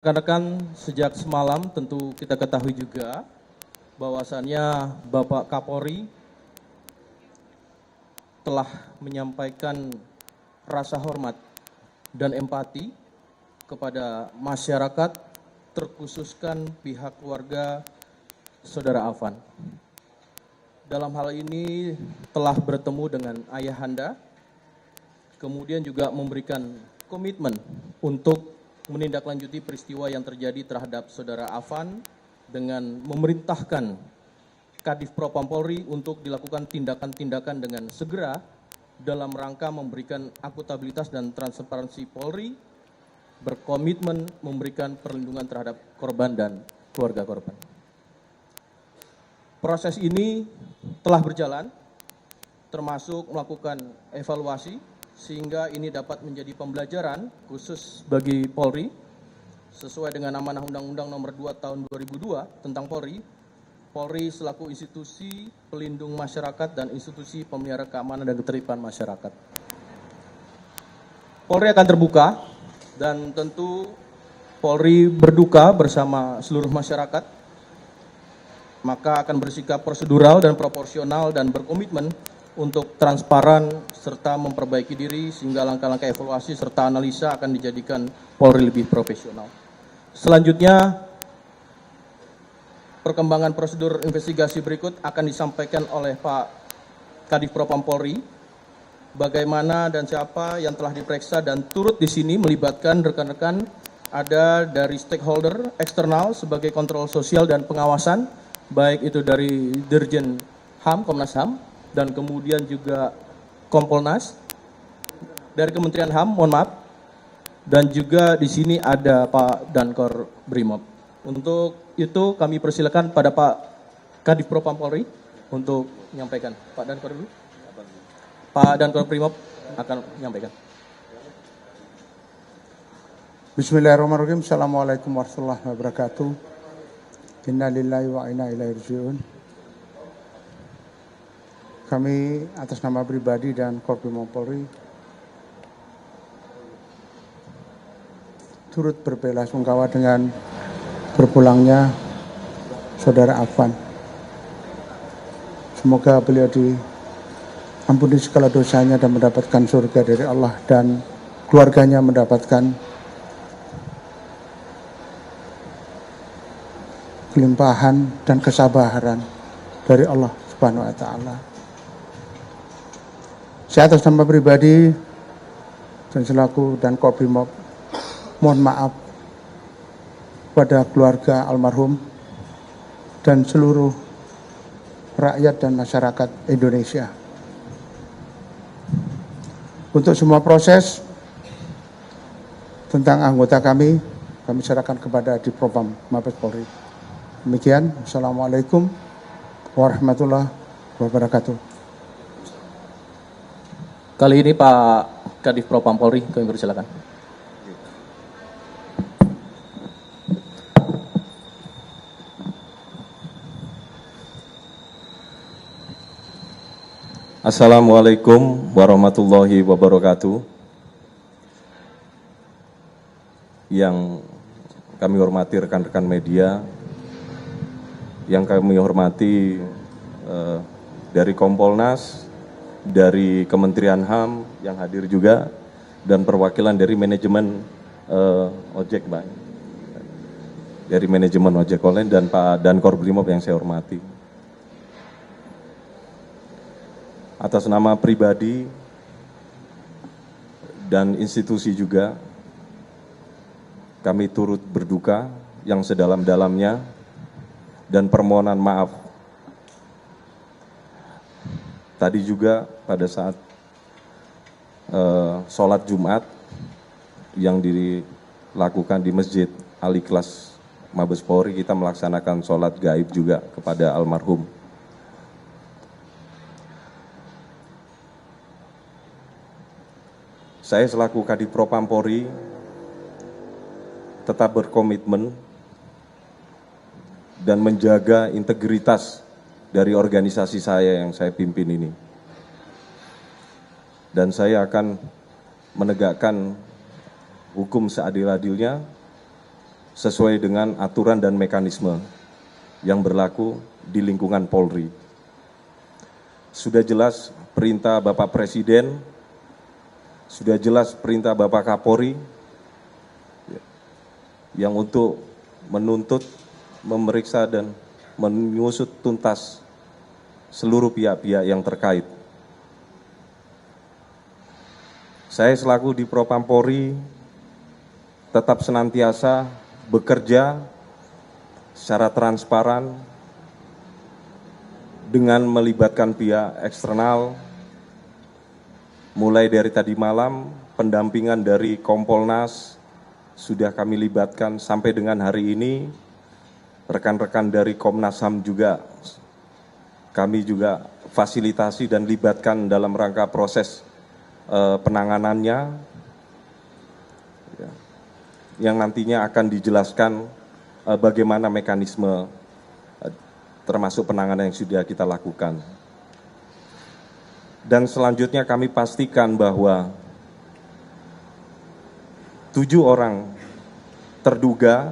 Rekan-rekan, sejak semalam tentu kita ketahui juga bahwasannya Bapak Kapolri telah menyampaikan rasa hormat dan empati kepada masyarakat, terkhususkan pihak keluarga Saudara Afan. Dalam hal ini telah bertemu dengan ayahanda, kemudian juga memberikan komitmen untuk menindaklanjuti peristiwa yang terjadi terhadap Saudara Afan dengan memerintahkan Kadif Propam Polri untuk dilakukan tindakan-tindakan dengan segera dalam rangka memberikan akuntabilitas dan transparansi Polri, berkomitmen memberikan perlindungan terhadap korban dan keluarga korban. Proses ini telah berjalan, termasuk melakukan evaluasi, sehingga ini dapat menjadi pembelajaran khusus bagi Polri sesuai dengan amanah Undang-Undang Nomor 2 Tahun 2002 tentang Polri. Polri selaku institusi pelindung masyarakat dan institusi pemelihara keamanan dan ketertiban masyarakat. Polri akan terbuka dan tentu Polri berduka bersama seluruh masyarakat, maka akan bersikap prosedural dan proporsional dan berkomitmen untuk transparan serta memperbaiki diri sehingga langkah-langkah evaluasi serta analisa akan dijadikan Polri lebih profesional. Selanjutnya, perkembangan prosedur investigasi berikut akan disampaikan oleh Pak Kadif Propam Polri. Bagaimana dan siapa yang telah diperiksa dan turut di sini melibatkan rekan-rekan ada dari stakeholder eksternal sebagai kontrol sosial dan pengawasan, baik itu dari Dirjen HAM, Komnas HAM, dan kemudian juga Kompolnas, dari Kementerian HAM, mohon maaf, dan juga di sini ada Pak Dankor Brimob. Untuk itu kami persilakan pada Pak Kadif Propam Polri untuk menyampaikan. Pak Dankor dulu. Pak Dankor Brimob akan menyampaikan. Bismillahirrahmanirrahim. Assalamualaikum warahmatullahi wabarakatuh. Inna lillahi wa inna ilaihi raji'un. Kami atas nama pribadi dan Korbimob Polri turut berbelasungkawa dengan berpulangnya Saudara Afan. Semoga beliau diampuni segala dosanya dan mendapatkan surga dari Allah, dan keluarganya mendapatkan kelimpahan dan kesabaran dari Allah Subhanahu wa taala. Saya atas nama pribadi dan selaku dan Korbimob mohon maaf pada keluarga almarhum dan seluruh rakyat dan masyarakat Indonesia. Untuk semua proses tentang anggota kami serahkan kepada Divpropam Mabes Polri. Demikian, Assalamualaikum warahmatullahi wabarakatuh. Kali ini Pak Kadif Propam Polri, kami persilakan. Assalamualaikum warahmatullahi wabarakatuh. Yang kami hormati rekan-rekan media, yang kami hormati dari Kompolnas, dari Kementerian HAM yang hadir juga, dan perwakilan dari manajemen ojek, Pak. Dari manajemen ojek online, dan Pak Dankor Brimob yang saya hormati. Atas nama pribadi dan institusi juga, kami turut berduka yang sedalam-dalamnya dan permohonan maaf. Tadi juga pada saat sholat Jumat yang dilakukan di Masjid Al-Ikhlas Mabes Polri, kita melaksanakan sholat gaib juga kepada almarhum. Saya selaku Kadif Propam Polri tetap berkomitmen dan menjaga integritas dari organisasi saya yang saya pimpin ini. Dan saya akan menegakkan hukum seadil-adilnya sesuai dengan aturan dan mekanisme yang berlaku di lingkungan Polri. Sudah jelas perintah Bapak Presiden, sudah jelas perintah Bapak Kapolri yang untuk menuntut, memeriksa, dan mengusut tuntas seluruh pihak-pihak yang terkait. Saya selaku di Propam Polri tetap senantiasa bekerja secara transparan dengan melibatkan pihak eksternal, mulai dari tadi malam pendampingan dari Kompolnas sudah kami libatkan sampai dengan hari ini, rekan-rekan dari Komnas HAM juga kami juga fasilitasi dan libatkan dalam rangka proses penanganannya, yang nantinya akan dijelaskan bagaimana mekanisme termasuk penanganan yang sudah kita lakukan. Dan selanjutnya kami pastikan bahwa 7 orang terduga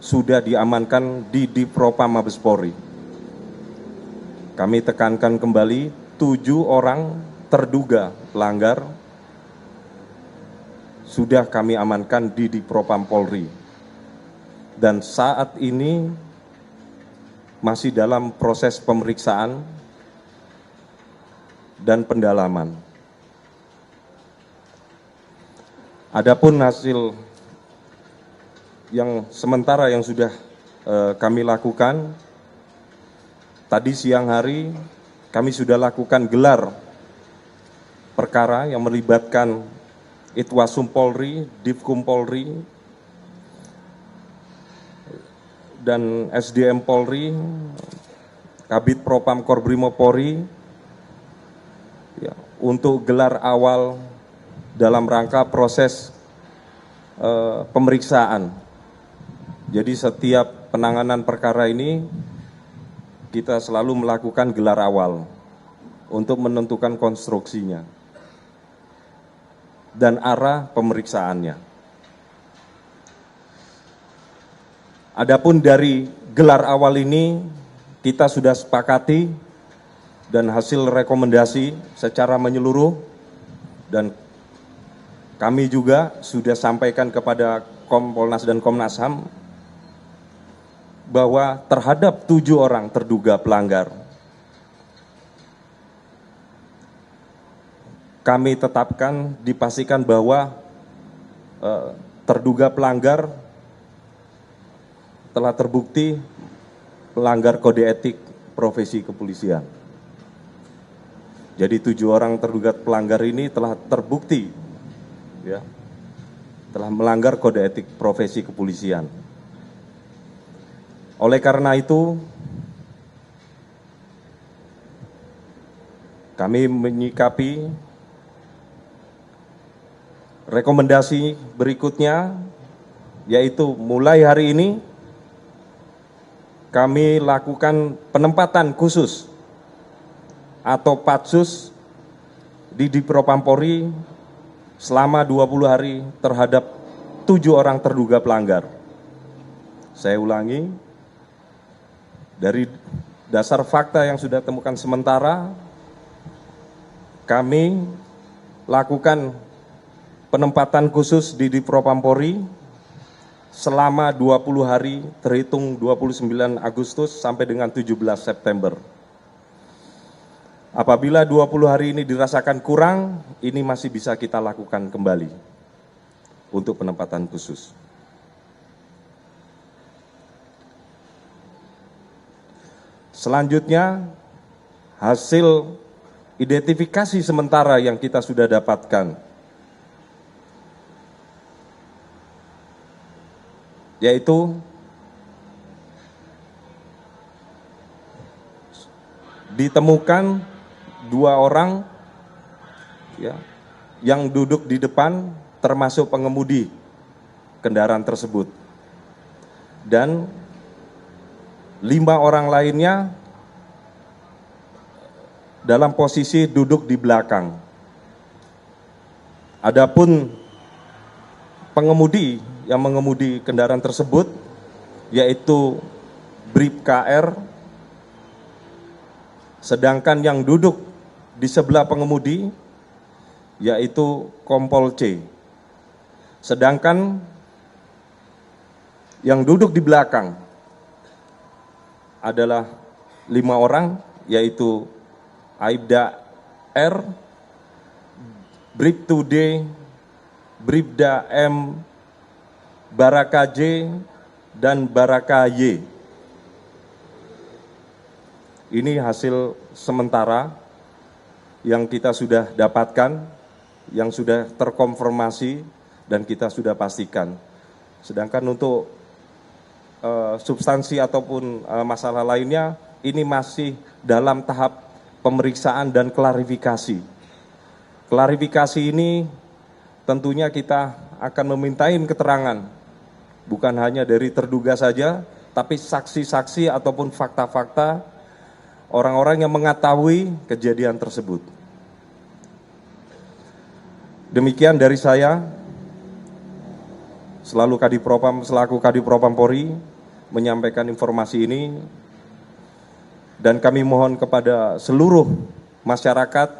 sudah diamankan di Divpropam Mabes Polri. Kami tekankan kembali, 7 orang terduga pelanggar sudah kami amankan di Divpropam Polri. Dan saat ini masih dalam proses pemeriksaan dan pendalaman. Adapun hasil yang sementara yang sudah kami lakukan, tadi siang hari kami sudah lakukan gelar perkara yang melibatkan Itwasum Polri, Divkum Polri, dan SDM Polri, Kabid Propam Korbrimob Polri, ya, untuk gelar awal dalam rangka proses pemeriksaan. Jadi setiap penanganan perkara ini kita selalu melakukan gelar awal untuk menentukan konstruksinya dan arah pemeriksaannya. Adapun dari gelar awal ini kita sudah sepakati dan hasil rekomendasi secara menyeluruh, dan kami juga sudah sampaikan kepada Kompolnas dan Komnas HAM bahwa terhadap 7 orang terduga pelanggar kami tetapkan, dipastikan bahwa terduga pelanggar telah terbukti pelanggar kode etik profesi kepolisian. Jadi 7 orang terduga pelanggar ini telah terbukti, ya, telah melanggar kode etik profesi kepolisian. Oleh karena itu, kami menyikapi rekomendasi berikutnya, yaitu mulai hari ini kami lakukan penempatan khusus atau patsus di Divpropam Polri selama 20 hari terhadap 7 orang terduga pelanggar. Saya ulangi, dari dasar fakta yang sudah temukan sementara, kami lakukan penempatan khusus di Divpropam Polri selama 20 hari terhitung 29 Agustus sampai dengan 17 September. Apabila 20 hari ini dirasakan kurang, ini masih bisa kita lakukan kembali untuk penempatan khusus. Selanjutnya, hasil identifikasi sementara yang kita sudah dapatkan, yaitu ditemukan 2 orang, ya, yang duduk di depan termasuk pengemudi kendaraan tersebut, dan 5 orang lainnya dalam posisi duduk di belakang. Adapun pengemudi yang mengemudi kendaraan tersebut, yaitu Brib KR, sedangkan yang duduk di sebelah pengemudi, yaitu Kompol C. Sedangkan yang duduk di belakang adalah 5 orang, yaitu Aibda R, Bribtu D, Bribda M, Baraka J, dan Baraka Y. Ini hasil sementara yang kita sudah dapatkan, yang sudah terkonfirmasi dan kita sudah pastikan. Sedangkan untuk substansi ataupun masalah lainnya, ini masih dalam tahap pemeriksaan dan klarifikasi. Klarifikasi ini tentunya kita akan memintain keterangan, bukan hanya dari terduga saja, tapi saksi-saksi ataupun fakta-fakta orang-orang yang mengetahui kejadian tersebut. Demikian dari saya, selaku Kadipropam Polri, menyampaikan informasi ini, dan kami mohon kepada seluruh masyarakat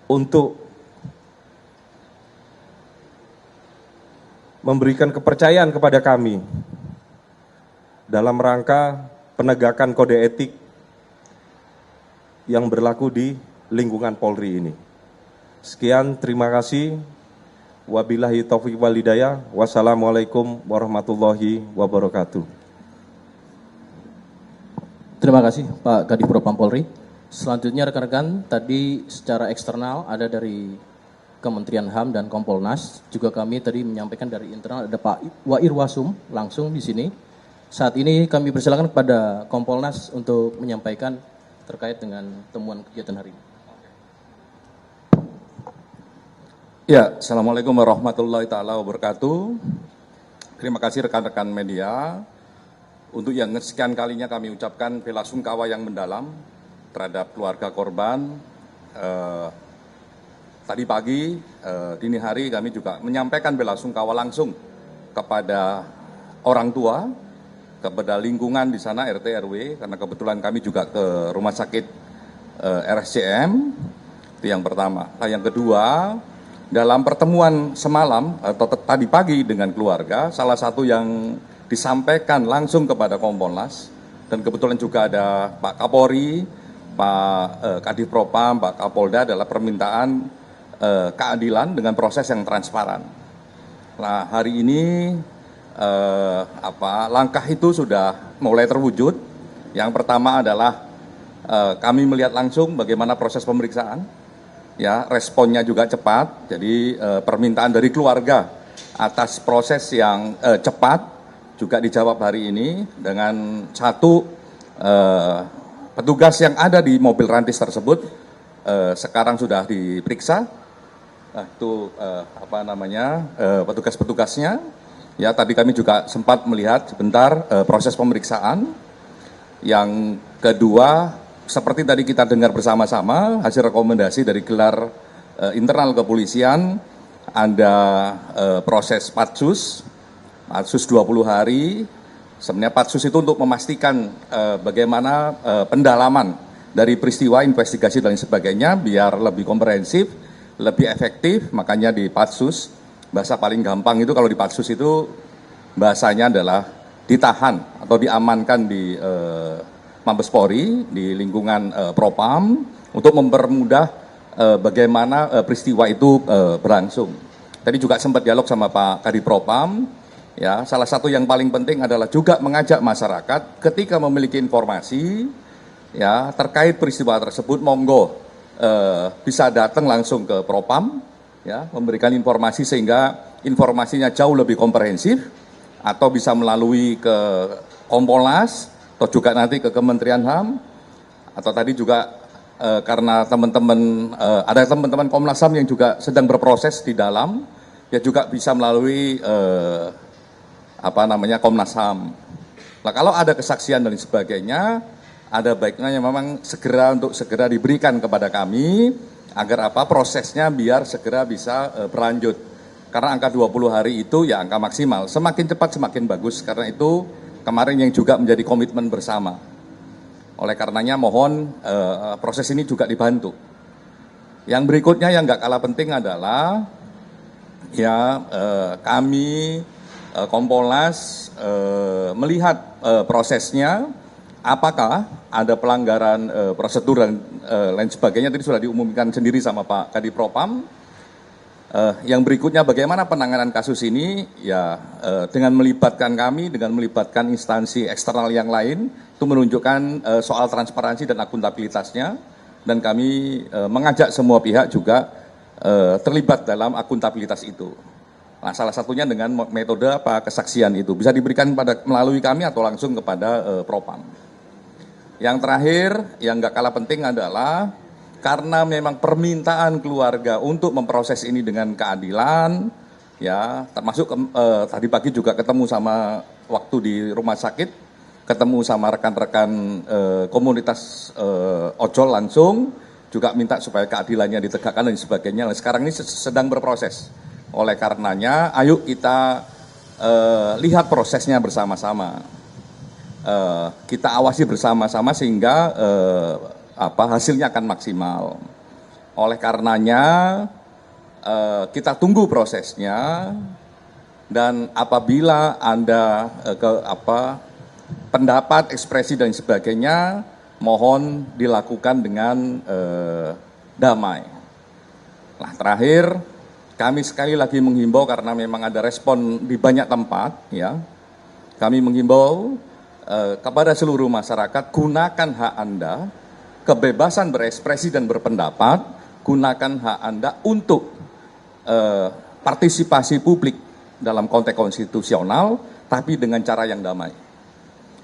untuk memberikan kepercayaan kepada kami dalam rangka penegakan kode etik yang berlaku di lingkungan Polri ini. Sekian, terima kasih. Wabillahi taufiq wal hidayah. Wassalamualaikum warahmatullahi wabarakatuh. Terima kasih Pak Kadif Propam Polri. Selanjutnya rekan-rekan, tadi secara eksternal ada dari Kementerian HAM dan Kompolnas. Juga kami tadi menyampaikan dari internal ada Pak Wairwasum langsung di sini. Saat ini kami persilakan kepada Kompolnas untuk menyampaikan terkait dengan temuan kegiatan hari ini. Ya, Assalamualaikum warahmatullahi taala wabarakatuh. Terima kasih rekan-rekan media. Untuk yang sekian kalinya kami ucapkan bela sungkawa yang mendalam terhadap keluarga korban. Tadi pagi, dini hari kami juga menyampaikan bela sungkawa langsung kepada orang tua, kepada lingkungan di sana RT RW, karena kebetulan kami juga ke rumah sakit RSCM. Itu yang pertama. Nah, yang kedua, dalam pertemuan semalam atau tadi pagi dengan keluarga, salah satu yang disampaikan langsung kepada Kompolnas, dan kebetulan juga ada Pak Kapolri, Pak Kadif Propam, Pak Kapolda, adalah permintaan keadilan dengan proses yang transparan. Nah, hari ini langkah itu sudah mulai terwujud. Yang pertama adalah kami melihat langsung bagaimana proses pemeriksaan, ya, responnya juga cepat. Jadi permintaan dari keluarga atas proses yang cepat juga dijawab hari ini dengan satu petugas yang ada di mobil rantis tersebut sekarang sudah diperiksa. Nah, itu petugas-petugasnya. Ya, tadi kami juga sempat melihat sebentar proses pemeriksaan. Yang kedua, seperti tadi kita dengar bersama-sama, hasil rekomendasi dari gelar internal kepolisian, ada proses patsus 20 hari. Sebenarnya patsus itu untuk memastikan bagaimana pendalaman dari peristiwa, investigasi dan sebagainya, biar lebih komprehensif, lebih efektif, makanya di patsus. Bahasa paling gampang itu kalau di patsus itu bahasanya adalah ditahan atau diamankan di Mabes Polri, di lingkungan Propam, untuk mempermudah bagaimana peristiwa itu berlangsung. Tadi juga sempat dialog sama Pak Kadif Propam, ya, salah satu yang paling penting adalah juga mengajak masyarakat ketika memiliki informasi, ya, terkait peristiwa tersebut, monggo bisa datang langsung ke Propam, ya, memberikan informasi sehingga informasinya jauh lebih komprehensif, atau bisa melalui ke Kompolnas, atau juga nanti ke Kementerian HAM, atau tadi juga karena teman-teman ada teman-teman Komnas HAM yang juga sedang berproses di dalam, ya juga bisa melalui Komnas HAM. Nah, kalau ada kesaksian dan sebagainya, ada baiknya yang memang segera diberikan kepada kami agar prosesnya biar segera bisa berlanjut. Karena angka 20 hari itu ya angka maksimal. Semakin cepat semakin bagus. Karena itu kemarin yang juga menjadi komitmen bersama. Oleh karenanya mohon proses ini juga dibantu. Yang berikutnya yang nggak kalah penting adalah ya kami Kompolnas melihat prosesnya, apakah ada pelanggaran prosedur dan lain sebagainya. Tadi sudah diumumkan sendiri sama Pak Kadipropam. Yang berikutnya bagaimana penanganan kasus ini ya dengan melibatkan kami, dengan melibatkan instansi eksternal yang lain, itu menunjukkan soal transparansi dan akuntabilitasnya, dan kami mengajak semua pihak juga terlibat dalam akuntabilitas itu. Nah, salah satunya dengan metode kesaksian itu bisa diberikan melalui kami atau langsung kepada Propam. Yang terakhir yang nggak kalah penting adalah karena memang permintaan keluarga untuk memproses ini dengan keadilan, ya termasuk tadi pagi juga ketemu sama waktu di rumah sakit, ketemu sama rekan-rekan komunitas ojol langsung, juga minta supaya keadilannya ditegakkan dan sebagainya. Nah, sekarang ini sedang berproses. Oleh karenanya, ayo kita lihat prosesnya bersama-sama. Kita awasi bersama-sama sehingga hasilnya akan maksimal. Oleh karenanya kita tunggu prosesnya, dan apabila Anda pendapat, ekspresi dan sebagainya mohon dilakukan dengan damai. Nah, terakhir kami sekali lagi menghimbau karena memang ada respon di banyak tempat ya. Kami menghimbau kepada seluruh masyarakat, gunakan hak Anda, kebebasan berekspresi dan berpendapat, gunakan hak Anda untuk partisipasi publik dalam konteks konstitusional, tapi dengan cara yang damai.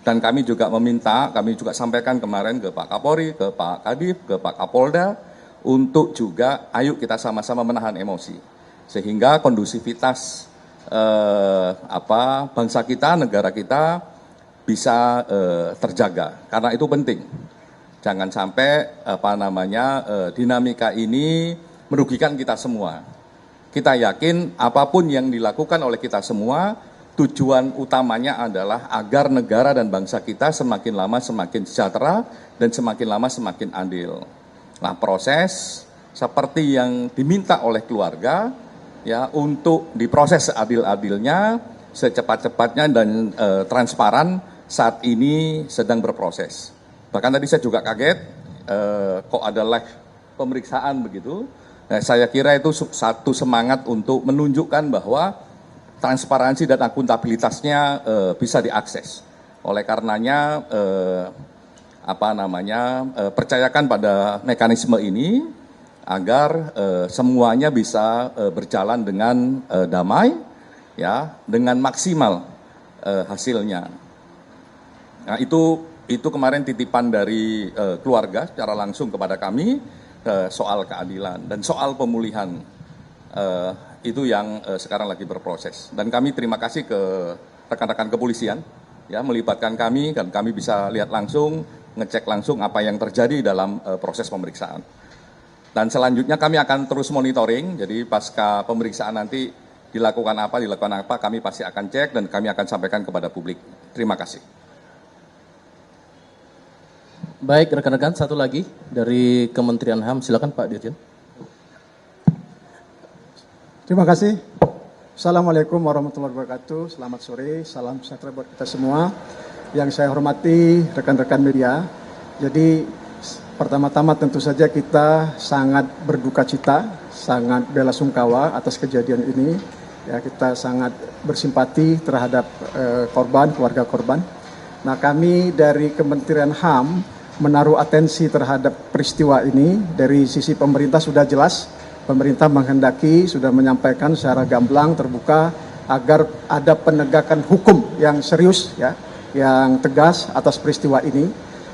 Dan kami juga meminta, kami juga sampaikan kemarin ke Pak Kapolri, ke Pak Kadif, ke Pak Kapolda, untuk juga ayo kita sama-sama menahan emosi. Sehingga kondusivitas bangsa kita, negara kita bisa terjaga. Karena itu penting. Jangan sampai dinamika ini merugikan kita semua. Kita yakin apapun yang dilakukan oleh kita semua, tujuan utamanya adalah agar negara dan bangsa kita semakin lama semakin sejahtera dan semakin lama semakin adil. Nah, proses seperti yang diminta oleh keluarga ya untuk diproses seadil-adilnya, secepat-cepatnya dan transparan saat ini sedang berproses. Bahkan tadi saya juga kaget, kok ada live pemeriksaan begitu. Nah, saya kira itu satu semangat untuk menunjukkan bahwa transparansi dan akuntabilitasnya bisa diakses. Oleh karenanya, percayakan pada mekanisme ini agar semuanya bisa berjalan dengan damai, ya, dengan maksimal hasilnya. Nah, itu kemarin titipan dari keluarga secara langsung kepada kami soal keadilan dan soal pemulihan itu yang sekarang lagi berproses. Dan kami terima kasih ke rekan-rekan kepolisian ya melibatkan kami dan kami bisa lihat langsung, ngecek langsung apa yang terjadi dalam proses pemeriksaan. Dan selanjutnya kami akan terus monitoring. Jadi pasca pemeriksaan nanti dilakukan apa, kami pasti akan cek dan kami akan sampaikan kepada publik. Terima kasih. Baik, rekan-rekan, satu lagi dari Kementerian HAM, silakan Pak Dirjen. Terima kasih. Assalamualaikum warahmatullahi wabarakatuh. Selamat sore, salam sejahtera buat kita semua. Yang saya hormati rekan-rekan media. Jadi pertama-tama tentu saja kita sangat berduka cita, sangat bela sungkawa atas kejadian ini. Ya, kita sangat bersimpati terhadap korban, keluarga korban. Nah, kami dari Kementerian HAM menaruh atensi terhadap peristiwa ini. Dari sisi pemerintah sudah jelas, pemerintah menghendaki, sudah menyampaikan secara gamblang, terbuka, agar ada penegakan hukum yang serius, ya, yang tegas atas peristiwa ini.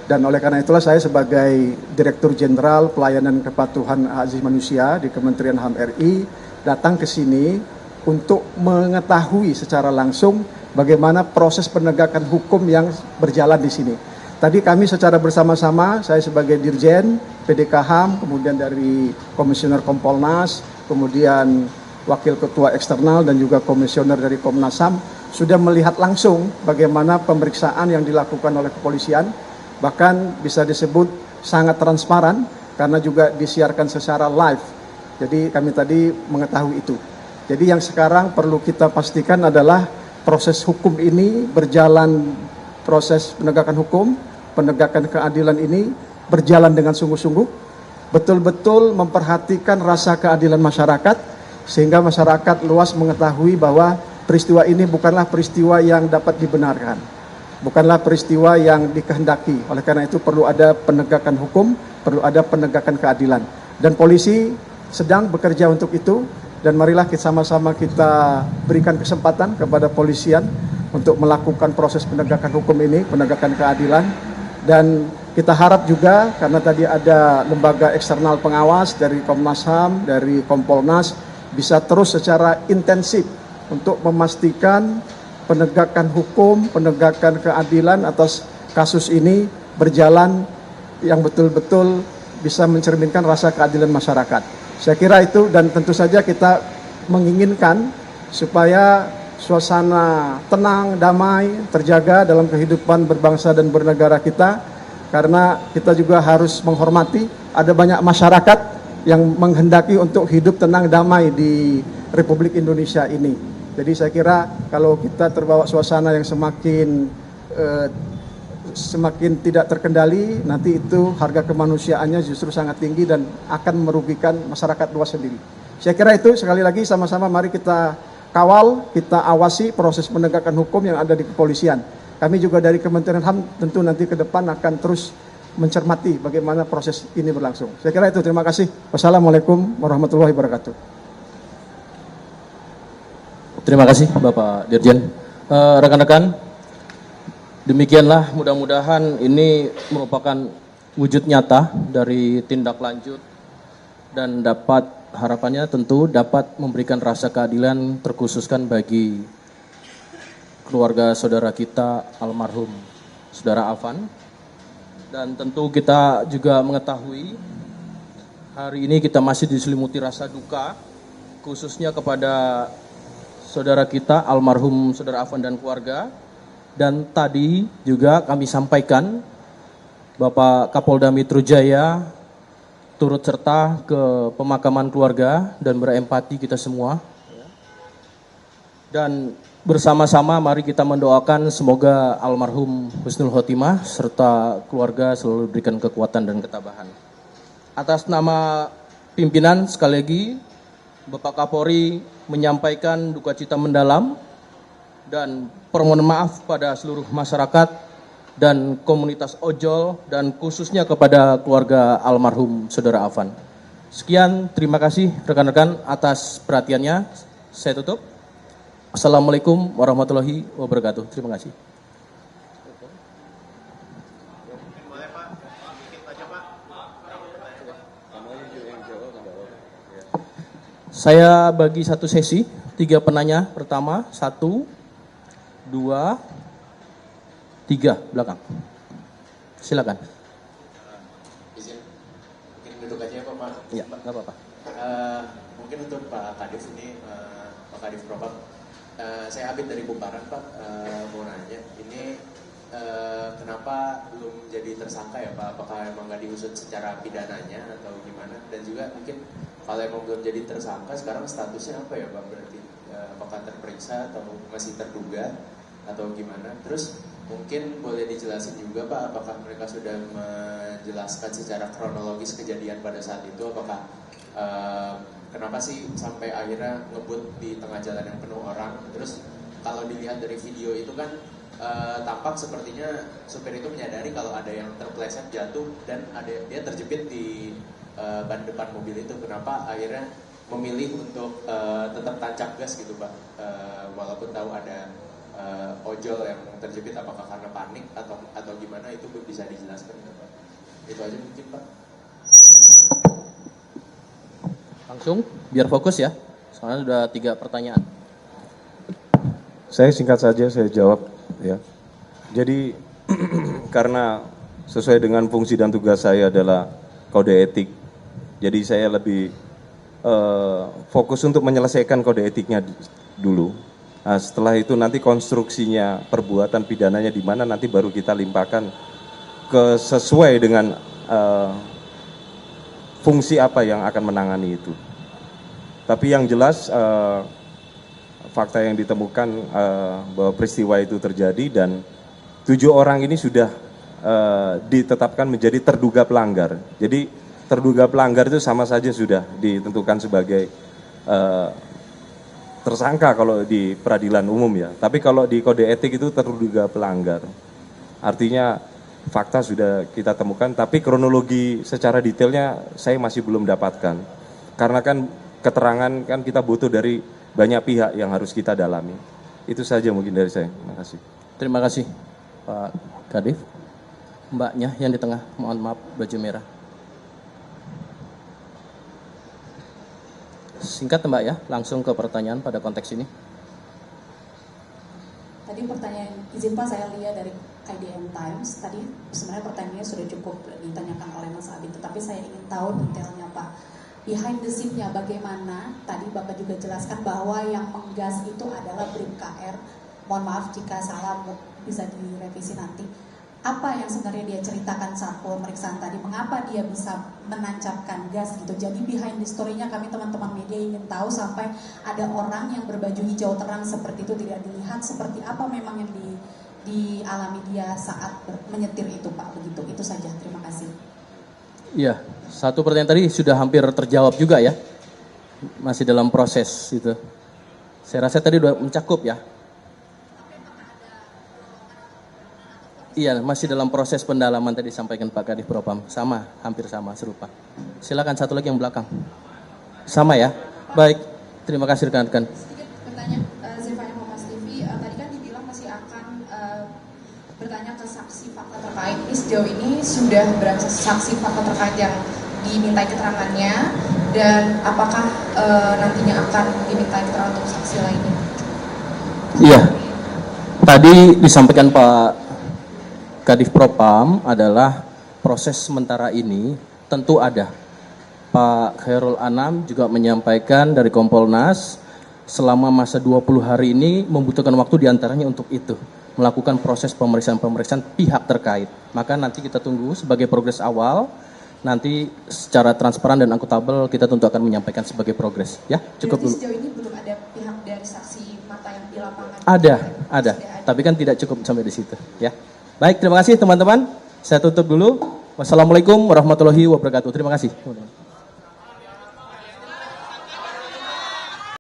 Dan oleh karena itulah saya sebagai Direktur Jenderal Pelayanan Kepatuhan Hak Asasi Manusia di Kementerian HAM RI datang ke sini untuk mengetahui secara langsung bagaimana proses penegakan hukum yang berjalan di sini. Tadi kami secara bersama-sama, saya sebagai Dirjen PDK HAM, kemudian dari Komisioner Kompolnas, kemudian Wakil Ketua Eksternal dan juga Komisioner dari Komnas HAM sudah melihat langsung bagaimana pemeriksaan yang dilakukan oleh kepolisian, bahkan bisa disebut sangat transparan karena juga disiarkan secara live. Jadi kami tadi mengetahui itu. Jadi yang sekarang perlu kita pastikan adalah proses hukum ini berjalan, proses penegakan hukum, penegakan keadilan ini berjalan dengan sungguh-sungguh, betul-betul memperhatikan rasa keadilan masyarakat, sehingga masyarakat luas mengetahui bahwa peristiwa ini bukanlah peristiwa yang dapat dibenarkan, bukanlah peristiwa yang dikehendaki. Oleh karena itu perlu ada penegakan hukum, perlu ada penegakan keadilan. Dan polisi sedang bekerja untuk itu, dan marilah sama-sama kita berikan kesempatan kepada polisian untuk melakukan proses penegakan hukum ini, penegakan keadilan. Dan kita harap juga, karena tadi ada lembaga eksternal pengawas dari Komnas HAM, dari Kompolnas, bisa terus secara intensif untuk memastikan penegakan hukum, penegakan keadilan atas kasus ini berjalan yang betul-betul bisa mencerminkan rasa keadilan masyarakat. Saya kira itu, dan tentu saja kita menginginkan supaya suasana tenang, damai, terjaga dalam kehidupan berbangsa dan bernegara kita, karena kita juga harus menghormati ada banyak masyarakat yang menghendaki untuk hidup tenang damai di Republik Indonesia ini. Jadi saya kira kalau kita terbawa suasana yang semakin tidak terkendali, nanti itu harga kemanusiaannya justru sangat tinggi dan akan merugikan masyarakat luas sendiri. Saya kira itu, sekali lagi sama-sama mari kita kawal, kita awasi proses penegakan hukum yang ada di kepolisian. Kami juga dari Kementerian HAM tentu nanti ke depan akan terus mencermati bagaimana proses ini berlangsung. Saya kira itu, terima kasih. Wassalamualaikum warahmatullahi wabarakatuh. Terima kasih Bapak Dirjen. Rekan-rekan, demikianlah mudah-mudahan ini merupakan wujud nyata dari tindak lanjut dan dapat, harapannya tentu dapat memberikan rasa keadilan terkhususkan bagi keluarga saudara kita almarhum Saudara Afan. Dan tentu kita juga mengetahui hari ini kita masih diselimuti rasa duka khususnya kepada saudara kita almarhum Saudara Afan dan keluarga. Dan tadi juga kami sampaikan Bapak Kapolda Metro Jaya turut serta ke pemakaman keluarga dan berempati kita semua. Dan bersama-sama mari kita mendoakan semoga almarhum Husnul Khotimah serta keluarga selalu diberikan kekuatan dan ketabahan. Atas nama pimpinan sekali lagi Bapak Kapolri menyampaikan duka cita mendalam dan permohonan maaf pada seluruh masyarakat dan komunitas ojol dan khususnya kepada keluarga almarhum Saudara Afan. Sekian, terima kasih rekan-rekan atas perhatiannya. Saya tutup. Assalamualaikum warahmatullahi wabarakatuh. Terima kasih. Saya bagi satu sesi, 3 penanya. Pertama, 1, 2, 3 belakang. Silakan. Izin, mungkin duduk aja ya Pak. Ya, nggak apa-apa. Mungkin untuk Pak Kadif ini, Pak Kadif Propam. Saya Abid dari Kumparan Pak, mau nanya, ini kenapa belum jadi tersangka ya Pak? Apakah emang nggak diusut secara pidananya atau gimana? Dan juga mungkin kalau emang belum jadi tersangka, sekarang statusnya apa ya Pak? Berarti apakah terperiksa atau masih terduga atau gimana? Terus mungkin boleh dijelasin juga Pak, apakah mereka sudah menjelaskan secara kronologis kejadian pada saat itu? Apakah kenapa sih sampai akhirnya ngebut di tengah jalan yang penuh orang? Terus kalau dilihat dari video itu kan tampak sepertinya supir itu menyadari kalau ada yang terpeleset jatuh dan dia terjepit di ban depan mobil itu. Kenapa akhirnya memilih untuk tetap tancap gas gitu Pak? Walaupun tahu ada ojol yang terjepit, apakah karena panik atau gimana, itu bisa dijelaskan gitu Pak? Itu aja mungkin Pak. Langsung, biar fokus ya. Soalnya sudah 3 pertanyaan. Saya singkat saja, saya jawab ya. Jadi karena sesuai dengan fungsi dan tugas saya adalah kode etik, jadi saya lebih fokus untuk menyelesaikan kode etiknya dulu. Nah, setelah itu nanti konstruksinya perbuatan pidananya di mana nanti baru kita limpahkan ke sesuai dengan fungsi apa yang akan menangani itu. Tapi yang jelas fakta yang ditemukan bahwa peristiwa itu terjadi dan 7 orang ini sudah ditetapkan menjadi terduga pelanggar. Jadi terduga pelanggar itu sama saja sudah ditentukan sebagai tersangka kalau di peradilan umum ya. Tapi kalau di kode etik itu terduga pelanggar. Artinya fakta sudah kita temukan, tapi kronologi secara detailnya saya masih belum dapatkan. Karena kan keterangan kan kita butuh dari banyak pihak yang harus kita dalami. Itu saja mungkin dari saya. Terima kasih. Terima kasih Pak Kadif. Mbaknya yang di tengah, mohon maaf, baju merah. Singkat Mbak ya, langsung ke pertanyaan pada konteks ini. Tadi pertanyaan, izin Pak saya lihat dari IDN Times, tadi sebenarnya pertanyaannya sudah cukup ditanyakan oleh Mas Abid, tetapi saya ingin tahu detailnya Pak. Behind the scene-nya bagaimana, tadi Bapak juga jelaskan bahwa yang menggas itu adalah BRIMKR, mohon maaf jika salah, bisa direvisi nanti. Apa yang sebenarnya dia ceritakan saat pemeriksaan tadi, mengapa dia bisa menancapkan gas gitu. Jadi behind the story-nya kami teman-teman media ingin tahu sampai ada orang yang berbaju hijau terang seperti itu tidak dilihat, seperti apa memang yang dialami dia saat menyetir itu Pak, begitu. Itu saja, terima kasih. Iya, satu pertanyaan tadi sudah hampir terjawab juga ya. Masih dalam proses itu. Saya rasa tadi sudah mencakup ya. Iya, masih dalam proses pendalaman tadi disampaikan Pak Kadif Propam. Sama, hampir sama, serupa. Silakan satu lagi yang belakang. Sama ya? Baik, terima kasih rekan-rekan. Sedikit bertanya, Zevanya Kompas TV, tadi kan dibilang masih akan bertanya ke saksi fakta terkait. Ini sejauh ini sudah berapa saksi fakta terkait yang dimintai keterangannya, dan apakah nantinya akan dimintai keterangan untuk saksi lainnya? Iya, tadi disampaikan Pak Kadif Propam adalah proses sementara ini tentu ada. Pak Khairul Anam juga menyampaikan dari Kompolnas selama masa 20 hari ini membutuhkan waktu diantaranya untuk itu. Melakukan proses pemeriksaan pihak terkait. Maka nanti kita tunggu sebagai progres awal. Nanti secara transparan dan akuntabel kita tentu akan menyampaikan sebagai progres. Ya, cukup dulu. Sejauh ini belum ada pihak dari saksi mata yang di lapangan? Ada. Tapi kan tidak cukup sampai di situ. Ya. Baik, terima kasih teman-teman. Saya tutup dulu. Wassalamualaikum warahmatullahi wabarakatuh. Terima kasih.